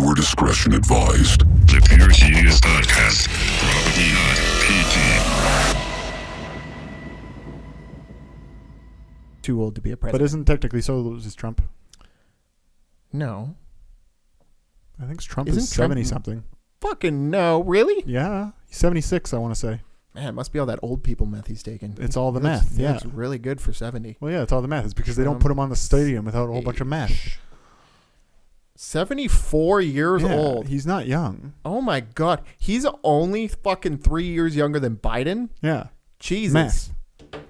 Viewer discretion advised. The Pure Serious Podcast. Probably not PG. Too old to be a But president. isn't technically so is Trump? No. I think Trump Isn't is Trump 70 something. Fucking no. Really? Yeah, he's 76. I want to say Man, it must be all that old people meth he's taking. it's all the He looks- meth. he Yeah. looks really good for 70. Well, yeah, it's all the meth. It's because they don't put him on the stadium without a whole bunch of meth. 74 years Yeah, old. he's not young. Oh my God. He's only fucking 3 years younger than Biden? Yeah, Jesus. meth.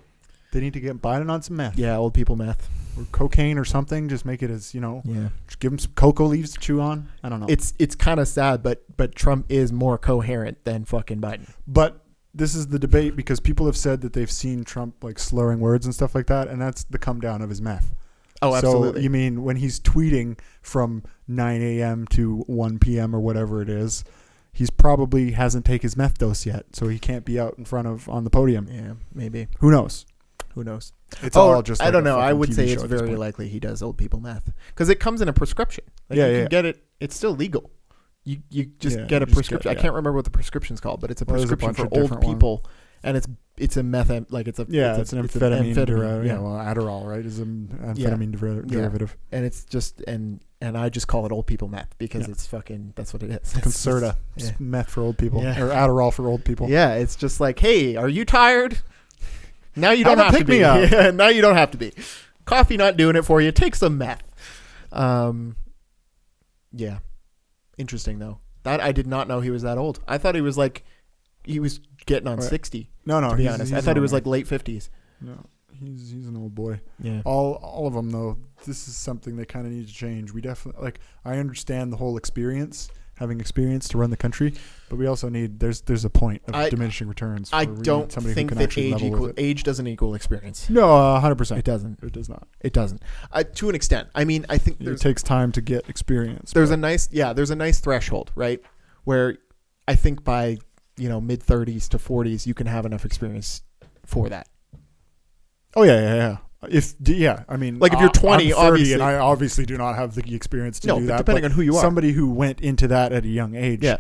They need to get Biden on some meth. Yeah, old people meth. Or cocaine or something. Just make it as, Yeah. just give him some cocoa leaves to chew on. I don't know. It's kind of sad, but Trump is more coherent than fucking Biden. But this is the debate because people have said that they've seen Trump like slurring words and stuff like that, and that's the come down of his meth. Oh, absolutely. So you mean when he's tweeting from 9 a.m. to 1 p.m. or whatever it is, he's probably hasn't taken his meth dose yet, so he can't be out in front of on the podium. Yeah, maybe. Who knows? Who knows? It's all just. I like don't a know. I fucking would TV say show it's at this very point. likely he does old people meth because it comes in a prescription. Like Yeah, you yeah. can get it. It's still legal. You just Yeah, get a you just prescription. get- I can't remember what the prescription's called, but it's a Well, there's a prescription bunch for of old different people, and it's a meth like it's a Yeah, it's an amphetamine. amphetamine, Yeah, well, Adderall, right? Is an amphetamine derivative. and it's just and I just call it old people meth because Yeah. it's fucking that's what it is. Concerta, Yeah. meth for old people, Yeah. or Adderall for old people. Yeah, it's just like, hey, are you tired? Now you Have don't a have to be. pick-me-up. Yeah, now you don't have to be. Coffee not doing it for you. Take some meth. Yeah. Interesting though. That I did not know he was that old. I thought he was getting on Right. 60. No, To be he's- honest, he's I thought he an was old like late 50s. man. No, he's an old boy. Yeah. All of them though. This is something they kind of need to change. We definitely I understand the whole experience, having experience to run the country, but we also need there's a point of diminishing returns. I where we need don't somebody who think can that actually level with it. age doesn't equal experience. No, 100%. It doesn't. It does not. It doesn't. To an extent. I mean, I think It takes time to get experience. there's but- a nice threshold, right? Where I think by, mid 30s to 40s, you can have enough experience for that. Oh yeah. I mean, Like if you're 20, I'm 30 obviously- and I obviously do not have the experience to No, do but that. depending on who you are. Somebody who went into that at a young age, Yeah.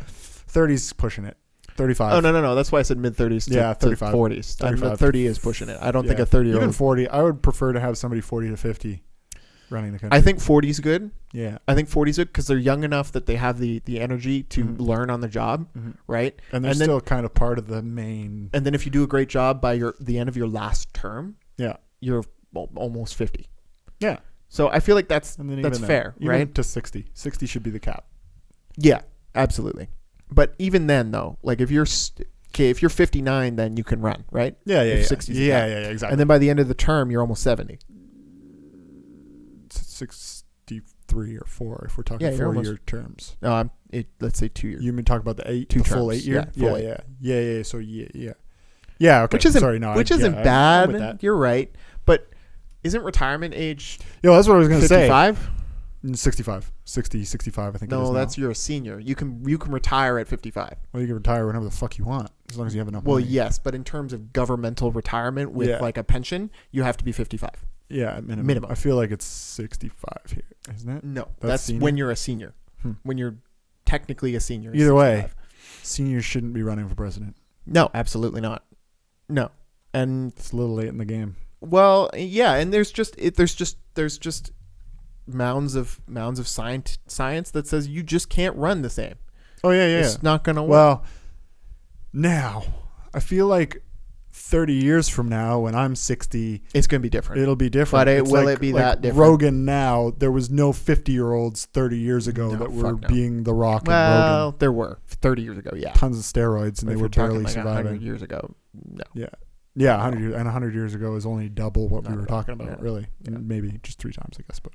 30's pushing it. 35. Oh, no. That's why I said mid 30s Yeah, to 35. 40s. 35. 30 is pushing it. I don't think Yeah. a 30-year-old. Even 40. I would prefer to have somebody 40 to 50 running the country. I think 40 is good. Yeah. I think 40 is good because they're young enough that they have the energy to Mhm. learn on the job, Mhm. right? And they're And then- still kind of part of the main. And then if you do a great job by the end of your last term, Yeah. you're almost 50. Yeah. So I feel like that's And then that's even fair, then, right? even to 60. 60 should be the cap. Yeah, absolutely. But even then, though, like if you're 59, then you can run, right? Yeah. If 60 is the cap. Exactly. And then by the end of the term, you're almost 70. 63 or 4 if we're talking Yeah, you're 4-year terms. No, let's say 2 years. You mean talk about the 8, Two the full terms. 8 year? Yeah, full Yeah. So yeah. Yeah, okay. Which isn't Sorry, no. which I'm isn't with bad. that. You're right. But isn't retirement age Yeah, that's what I was going to say. 55? 65. 60, 65, I think it is No, now. that's you're a senior. You can retire at 55. Well, you can retire whenever the fuck you want, as long as you have enough Well, money. yes, but in terms of governmental retirement with Yeah. like a pension, you have to be 55. Yeah, minimum. Minimum. I feel like it's 65 here, isn't it? No, That's that's senior? when you're a senior. Hmm. When you're technically a senior. is Either way, 65. seniors shouldn't be running for president. No, absolutely not. No. And It's a little late in the game. well, yeah, and there's just mounds of science that says you just can't run the same. Oh, yeah. It's not going to work. Well, now, I feel like 30 years from now, when I'm 60, It's going to be different. it'll be different. But It's will like- it be like that different? Rogan now, there was no 50-year-olds 30 years ago No, that were fuck no. being The Rock and Well, Rogan. there were 30 years ago, yeah. Tons of steroids, and But they if were you're talking barely like 100 surviving. years ago, no. Yeah, 100 years, and 100 years ago is only double what we Not were at talking all. about, Yeah. really. Yeah. Maybe just 3 times, I guess. But